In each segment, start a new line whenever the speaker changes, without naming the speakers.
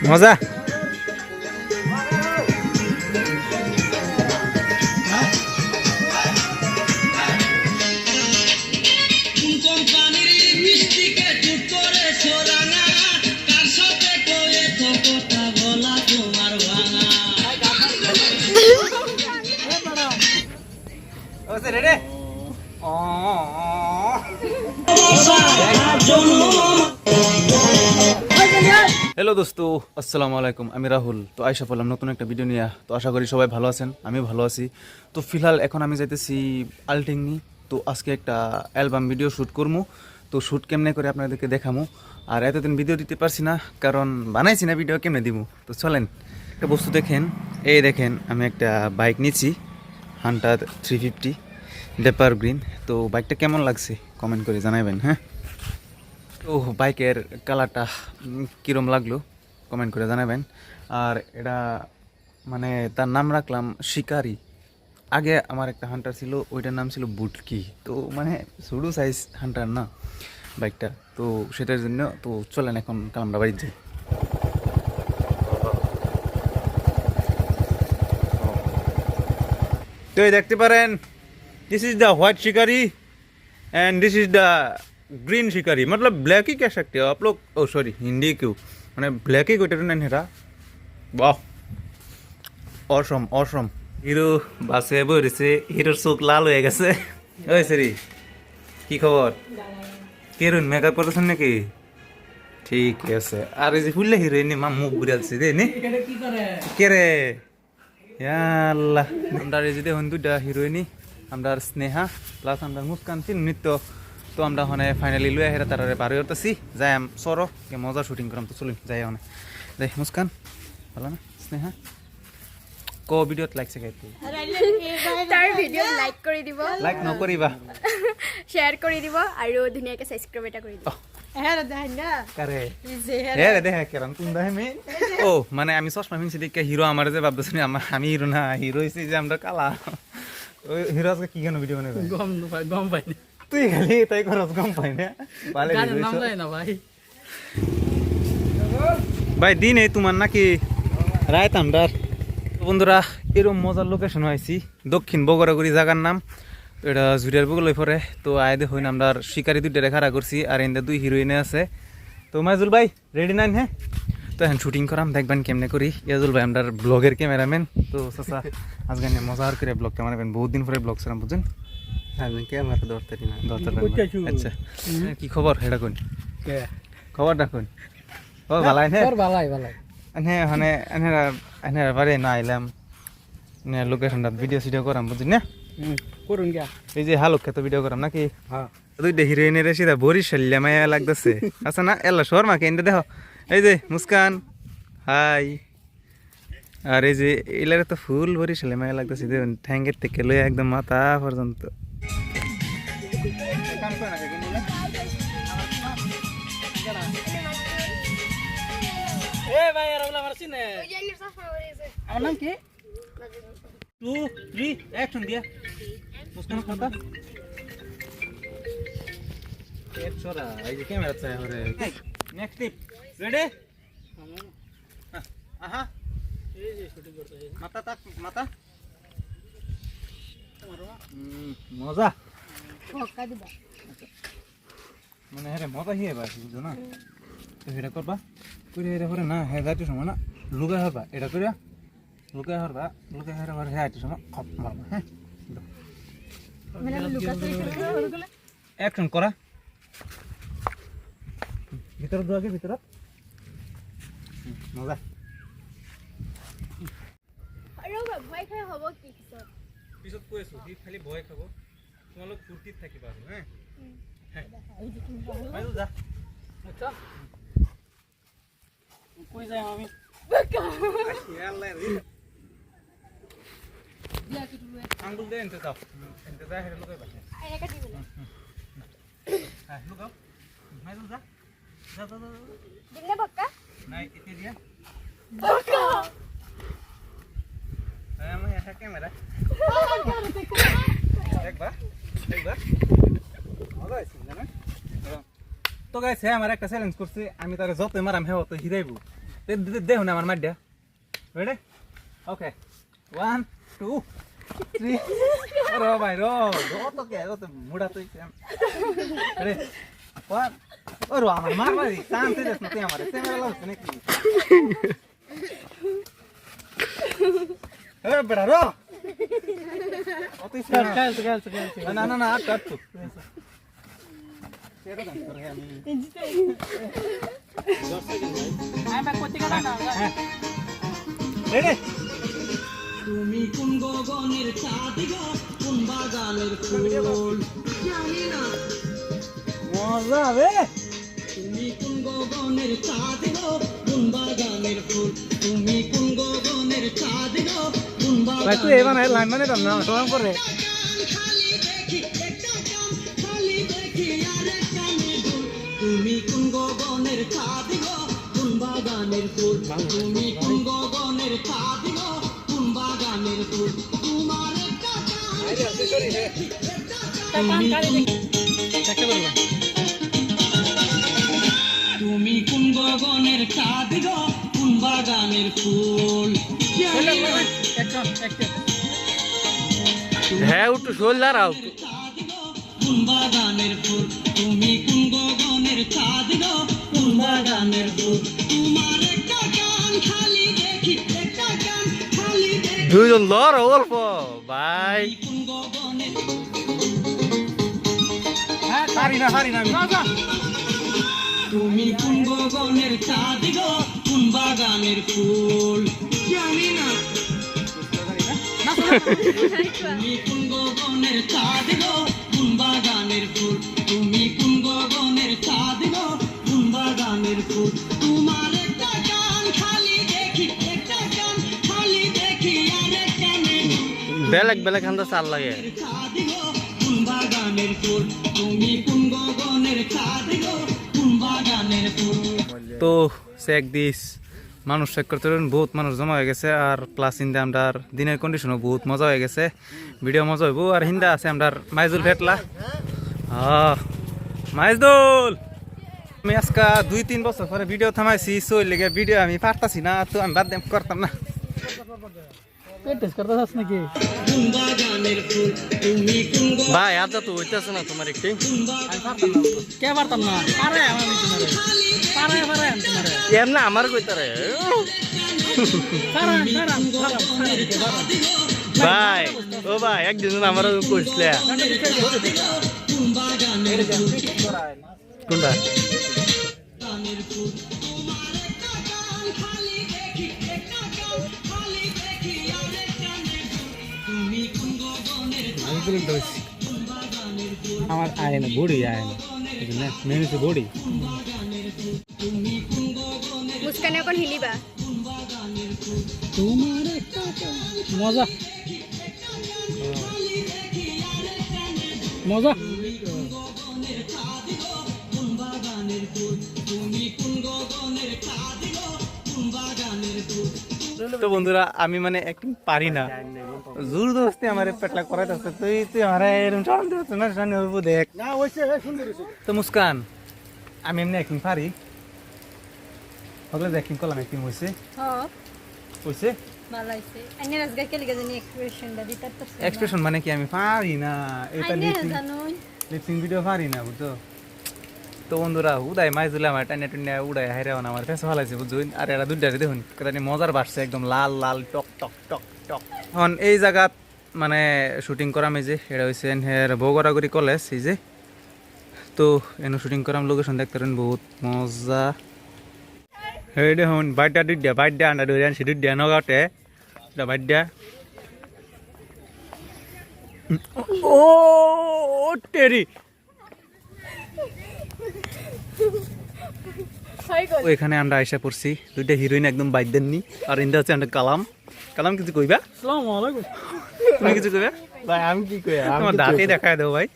মজা। হ্যালো দোস্ত, আসসালামু আলাইকুম। আমি রাহুল। তো আইসা পড়লাম নতুন একটা ভিডিও নিয়ে। তো আশা করি সবাই ভালো আছেন, আমিও ভালো আছি। তো ফিলহাল এখন আমি যাইতেছি আলটিংনি। তো আজকে একটা অ্যালবাম ভিডিও শ্যুট করবো। তো শ্যুট কেমনে করে আপনাদেরকে দেখামো। আর এতদিন ভিডিও দিতে পারছি না, কারণ বানাইছি না ভিডিও, কেমনে দিব। তো চলেন একটা বস্তু দেখেন। এই দেখেন, আমি একটা বাইক নিচ্ছি, হান্টার 350 ডেপার গ্রিন। তো বাইকটা কেমন লাগছে কমেন্ট করে জানাবেন। হ্যাঁ, তো বাইকের কালারটা কীরম লাগলো কমেন্ট করে জানাবেন। আর এটা মানে তার নাম রাখলাম শিকারি। আগে আমার একটা হান্টার ছিল, ওইটার নাম ছিল বুটকি। তো মানে ছোটো সাইজ হান্টার না বাইকটা, তো সেটার জন্য। তো চলেন এখন কালামটা বাড়িতে যাই। তো এই দেখতে পারেন, দিস ইজ দ্য হোয়াইট শিকারি and this is the green शिकारी। मतलब ब्लैक ही कह सकते हो आप लोग। ओ सॉरी, हिंदी क्यों, मैंने ब्लैक ही कोई नहीं हेरा। वाह, ऑसम ऑसम। হিরো বাসে বইছে, হিরোর চোখ লাল হয়ে গেছে। ওই সরি, কি খবর? কেরুন মেকআপ করতেছেন নাকি? ঠিক আছে। আর এই যে ফুললে হিরোইন মা মুখ ঘুরালছে রে নে কে রে। আল্লাহ, আমরা এই যে দেখুন দুইটা হিরোইনি, আমরা স্নেহা প্লাস আমরা মুস্কান ছিল নৃত্য। তো আমরা ওখানে ফাইনালি লুয়ে হেরা তারা বাড়ি করতেছি। যাই সরো মজা শুটিং করাম। তো চলুন যাই ওখানে যাই। মুস্কান ভালো না? স্নেহা ক ভিডিওত লাইকছে গাইতে
তাৰ ভিডিঅ' লাইক কৰি দিব,
লাইক নকৰিবা,
শ্বেয়াৰ কৰি দিব আৰু ধুনীয়াকৈ ছাবস্ক্ৰাইব এটা কৰি দিব।
ও মানে আমি চশমা পিনছি দেখে হিরো আমার যে ভাবতেছি আমি হিরো না, হিরো হয়েছি যে আমরা কালা। ওই হিরো আজকে কি কেন ভিডিও বানাবে?
গম পাই না।
তুই খালি তাই খরচ গম পাই না।
গানের নাম জানি না ভাই।
ভাই দিন এই তোমার নাকি রায় তামদার? বন্ধুরা, এরকম মজার লোকেশন হয়েছি, দক্ষিণ বগরাগুড়ি জায়গার নাম। তো এটা জুরিয়ার বগল পরে। তো আয় দেখুন আমরা শিকারি দুইটা খাড়া করছি, আর এনে দুই হিরোইনে আছে। তো মাজুল ভাই রেডি নাইন? হ্যাঁ, তো এখন শুটিং করাম, দেখবেন কেমনে করি। ইয়াজুল ভাই আমরা ব্লগের ক্যামেরাম্যান। তো চাচা আজকে মজার করে ব্লগটা বানাবেন, বহুত দিন পরে ব্লগ ছিলাম বুঝছেন। আচ্ছা, কি খবর এটা কোন খবর ডাকুন? ও ভালাই হ্যাঁ, হ্যাঁ মানে এনে বারে না আইলাম লোকেশনটা ভিডিও সিডিও করাম বুঝলি না।
করুন গিয়া
এই যে হালুক খেতে ভিডিও করাম নাকি?
হ্যাঁ,
দুইটা হিরোইনের সিধা বরিশাল্লা মায়া লাগতেছে। আচ্ছা না এলা শর্মা কেন্দ্রে দেখো, এই যে মুস্কান হাই। আর এই যে এলারে তো ফুল বরিশাল্লা মায়া লাগতেছে, দেখুন ঠ্যাঙ্গের থেকে লয়ে একদম মাথা পর্যন্ত।
এ ভাই আর ওগুলা আমার চিনে। আমার নাম কি? 2 3 অ্যাকশন দিয়া মুস্কান কথা
এক ছড়া এই যে ক্যামেরা চাই হরে। নেক্সট টিপ রেডি? আহা,
এই যে শুটিং করতেছে
মাথা তাক মাথা। মজা
ধক্কা দিবা।
মানে হ্যাঁ মজা হিয়ে বা বুঝছো না। তো এটা করবা করে এটা করে না হ্যাঁ যাইতে সময় না লুকা হবা, এটা করে লুকা হবা, লুকা হবার হ্যাঁ আইতে সময় খপ মারবা। হ্যাঁ,
মানে লুকাতে গেলে
অ্যাকশন করা। ভিতর দুয়াকে ভিতর মজা।
আৰু ভয় খাই হ'ব কি পিছত?
পিছত কৈ আছো, সি খালি ভয় খাব, তোমালোক ফূৰ্তিত থাকিবা আৰু। হ্যাঁ যা
আচ্ছা কই যাই আমি
আঙ্গুল দে এনতে যাও, এনতে যা হেরে লুকাই বাসে।
এনেকা দিব না।
হ্যাঁ লুকাও, মাইল যা যা যা যা।
দিলে বক্কা
নাই এতে দিয়া
বক্কা।
আমি এটা ক্যামেরা দেখবা দেখবা মজা হয়েছে না? তো গাইস হ্যাঁ আমার একটা চ্যালেঞ্জ করছে আমি তারে যতই মারাম হ্যাঁ তো হিরাইবো দেখুন আমার মাইডা রেডি ওকে 1 2 3 রো ভাই রো তো কে তো মুড়া তো রেডি 1 ওরে আমার মার মারি শান্তি দেখ না তুই আমারে ক্যামেরা লাউছ নাকি এ বড়া রো অতই খেল না না না আট আট তো
তুমি কোন গগনের চাঁদ গো কোন বাগানের ফুল জানি না
মজা রে
তুমি কোন গগনের চাঁদ গো কোন বাগানের ফুল তুমি কোন গগনের চাঁদ গো কোন
ভাই তুই এবার লাইন মানে দাম না সরম করে
খালি দেখি একটা কান খালি দেখি আরেক কানে দুল তুমি কোন গগনের চাঁদ গো কোন বাগানের ফুল তুমি কোন গগনের চাঁদ গো কোন বাগানের ফুল তোমার একটা তুমি কোন গগনের চাঁদ গো কোন বাগানের ফুল
হ্যাঁ একটু শোল দাঁড়াও
চাঁদ গো কোন বাগানের ফুল তুমি কোন গগনের চাঁদ গো কোন বাগানের ফুল তোমার একটা কান খালি দেখি একটা কান খালি দেখি
দুইজন লড় অল্প ভাই
কোন গগনের
হারি না আমি
তুমি কোন গগনের চাঁদ গো কোন বাগানের ফুল জানি না তুমি কোন গগনের চাঁদ গো কোন বাগানের ফুল তুমি কোন গগনের চাঁদ গো কোন বাগানের ফুল তোমার একটা কান খালি দেখি একটা কান খালি দেখি আরেক কানে
বেলেগ বেলেগ হান্দা চাল লাগে
চাঁদ গো কোন বাগানের ফুল তুমি কোন গগনের চাঁদ গো কোন বাগানের ফুল
তো চেক দিস মানুষ চেক করতে বহুত মানুষ জমা হয়ে গেছে আর প্লাস হিন্দা আমার দিনের কন্ডিশনও বহুত মজা হয়ে গেছে ভিডিও মজা হইব আর হিন্দা আছে আমার মাইজুল ভেটলা মাইজুল আমি আজকে 2-3 বছর পরে ভিডিও থামাইছি সই লেগে ভিডিও আমি পারতাছি না তো আমি বাদ করতাম না
কোন বাগানের ফুল তুমি কোন
ভাই আজ তো হইতেছে না তোমার একটি
কে পারতাম না পারে আমি তোমারে পারে পারে তোমারে
এমনা আমার কইতারে ভাই ও ভাই একদিন আমারও কইছলে
কোন বাগানের ফুল
কোনটা
বাগানের ফুল তোমার একটা কান খালি দেখি একটা কান খালি দেখি আরেক কানে তুমি কোন গগনের কোন বাগানের ফুল
আমার আয় না বড়ি আয় না মেনু তো বড়ি
বাগানের ফুল তুমি কোন গগনের
মুস্কান এখন হিলিবা
কোন বাগানের ফুল
তোমার একটা মজা মজা
গগনের চাঁদ গো কোন বাগানের ফুল তুমি কোন গগনের চাঁদ গো কোন বাগানের ফুল
তো বন্ধুরা আমি মানে একটু পারি না জোর দোস্তি আমার পেটলা করাইতেছে তুই আমার এরকম চল দিতে না জানি হইব দেখ
না হইছে সুন্দর হইছে
তো মুস্কান আমি এমনি একদিন পারি হগলে যে একদিন কলাম একদিন হইছে হইছে
ভালো হইছে আইনে রাজগা কে লাগা জানি এক্সপ্রেশনটা দিতে তো
এক্সপ্রেশন মানে কি আমি পারি না এটা
আইনে
লিপসিং
জানুন
লিপসিং ভিডিও পারি না বুঝছো তো বন্ধুরা উদাই মাছ দিলে আমার টানে টুনে উড়াই হাইরে আমার ফেস ভালাইছে বুঝুন আর এরা দুইটারে দেখুন কেদানি মজার বাড়ছে একদম লাল লাল টক টক টক টক এখন এই জায়গাত মানে শুটিং করাম এই যে এটা হয়েছে হের বৌগরাগুড়ি কলেজ এই যে তো এনে শুটিং করাম লোকেশন দেখতে পারেন বহুত মজা এই দেখুন বাইটা দুইটা বাইটা আন্ডা ধরে আনছি দুইটা নগাঁওতে এটা বাইটা ও টেরি ওইখানে আমরা আইসা পড়ছি দুইটা হিরোইন একদম বাইক দেননি আর ইন্দা হচ্ছে আমরা কালাম কালাম কিছু কইবা
আসসালামু আলাইকুম
তুমি কিছু কইবা
ভাই আমি কি কই
তোমার দাঁতে দেখায় দেবো ভাই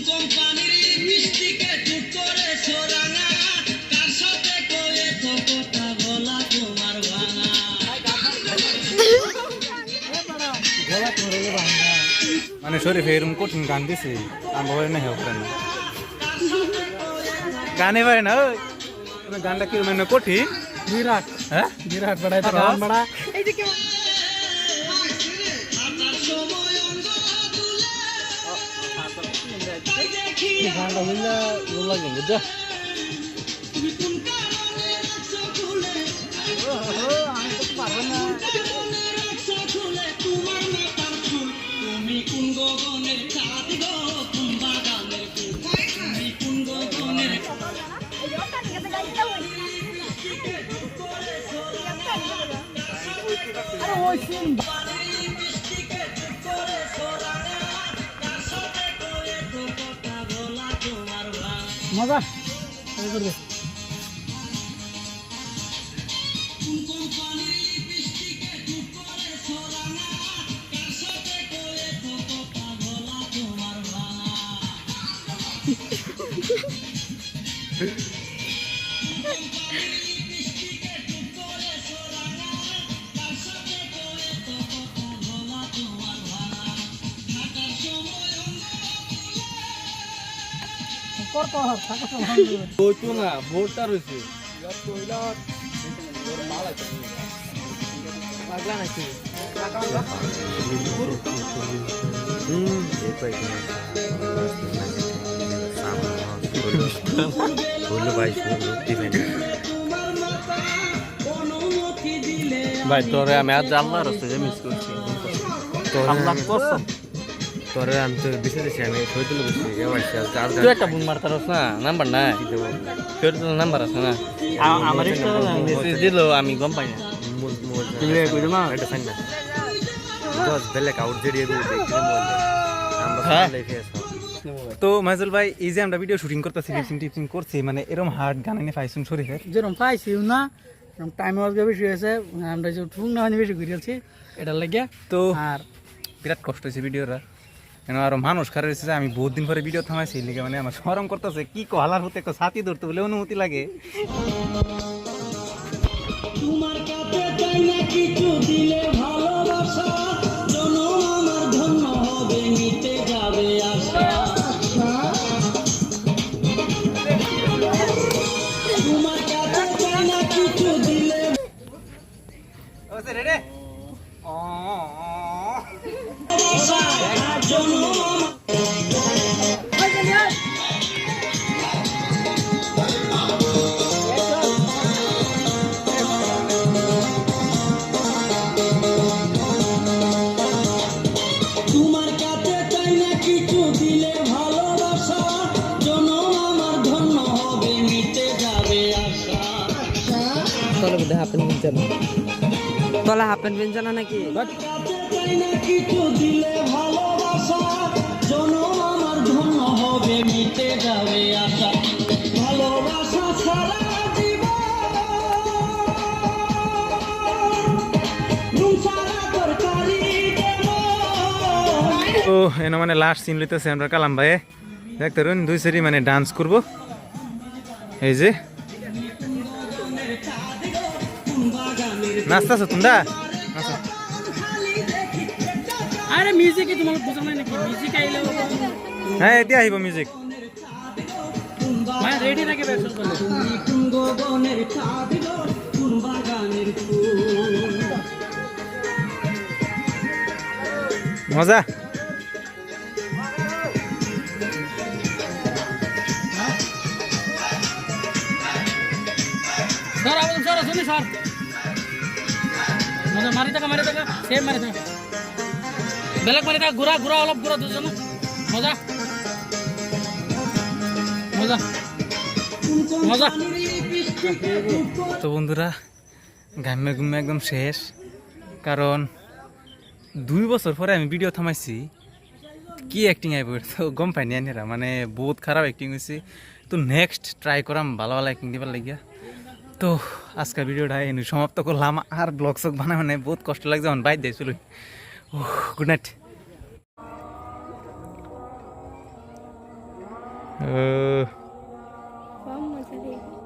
কোম্পানির মিষ্টিকে চুপ করে সোরাঙা কার সাথে কয়ে তো কথা বলা তোমার ভাঙা
মানে শরীফ এরকম কঠিন গান দিছে আমি ভয় না হেল্প করেন গানে পারে না ওই তোমার গানটা কি মানে কঠিন
বিরাট
হ্যাঁ
বিরাট বড়াই তো গান বড়া
এই যে কেমন
গানটা বুঝলে ভালো লাগে বুঝছো আমি তো পারবো না
তুমি কোন গগনের চাঁদ গো কোন বাগানের ফুল তুমি কোন গগনের
এই যে ওটা ঠিক আছে গাইতে হই
আরে ওই সিন মজা এই করবে কর কর থাকা সমান
তো না ভোটটা রয়েছে
পাগলা নাকি
ভাই তোরে আমি আজ আল্লাহ রাস্তায় মিস করছি আল্লাহ কসম
তোরে আমি তো বেশি দিচ্ছি আমি শহীদুল বসছি এবার
তুই একটা ফোন মারতে পারছ না নাম্বার নাই শহীদুল নাম্বার আছে না আমার মেসেজ দিল আমি গম পাই না তুমি কইছো না
এটা সাইন না দশ বেলে আউট জেডিয়ে দেখতে
হ্যাঁ।
আমরা
তো মাইজুল ভাই এই যে আমরা ভিডিও শুটিং করতেছি টিপসিং করছি মানে এরকম হার্ড গান এনে পাইছুন শরীরের
যেরকম পাইছিও না টাইম আজকে বেশি হয়েছে আমরা যে ঠুং না বেশি ঘুরিয়েছি এটা লাগে
তো
আর
বিরাট কষ্ট হয়েছে ভিডিওটা কেন আরো মানুষ খারাপ হয়েছে আমি বহুত দিন পরে ভিডিও থামাইছি লিখে মানে আমার শরম করতেছে কি কলার হতে একটা ছাতি ধরতে বলে অনুমতি লাগে
তোমার কাছে চাই না কিছু দিলে ভালোবাসা জনম আমার ধন্য হবে মিটে যাবে আশা তোমার কাছে চাই না কিছু দিলে তোমার কাছে চাই না কিছু দিলে ভালোবাসা জনম আমার ধন্য হবে মিটে যাবে আশা
তলা হাফ প্যান্ট পেন জানা নাকি
কাছে চাই না কিছু দিলে ভালোবাসা জনম আমার ধন্য হবে মিটে যাবে আশা ভালোবাসা সারা জীবন নুন সারা তরকারি দেব
তো এনে মানে লাস্ট সিন লইতেছে আমরা কালাম ভাই দেখতে রুন দুই সেরি মানে ডান্স করব এই যে নাচতেছো তোমরা
আরে মিউজিক তোমার বোঝা নাই নাকি মিউজিক আইলে
হ্যাঁ এতিয়া আহিব মিউজিক
ভাই রেডি থাকে বেশ করলে
তুমি কোন গগনের চাঁদ গো কোন বাগানের ফুল
মজা
স্যার আবার স্যার শুনি স্যার মানে মারি থাকা সেম মারি থাকা বেলেগ মারি থাকা ঘুরা ঘুরা অলপ ঘুরা দুজন মজা মজা মজা
তো বন্ধুরা ঘামে ঘুমে একদম শেষ কারণ 2 বছর পরে আমি ভিডিও থামাইছি কি অ্যাক্টিং আইব তো গম পাইনি আনিরা মানে বহুত খারাপ অ্যাক্টিং হয়েছে তো নেক্সট ট্রাই করাম ভালো ভালো অ্যাক্টিং দিবার লাগিয়া তো আজকের ভিডিওটা এনে সমাপ্ত করলাম আর ব্লগ সগ বানায় মানে বহুত কষ্ট লাগছে আমার বাইর দিয়েছিল গুড নাইট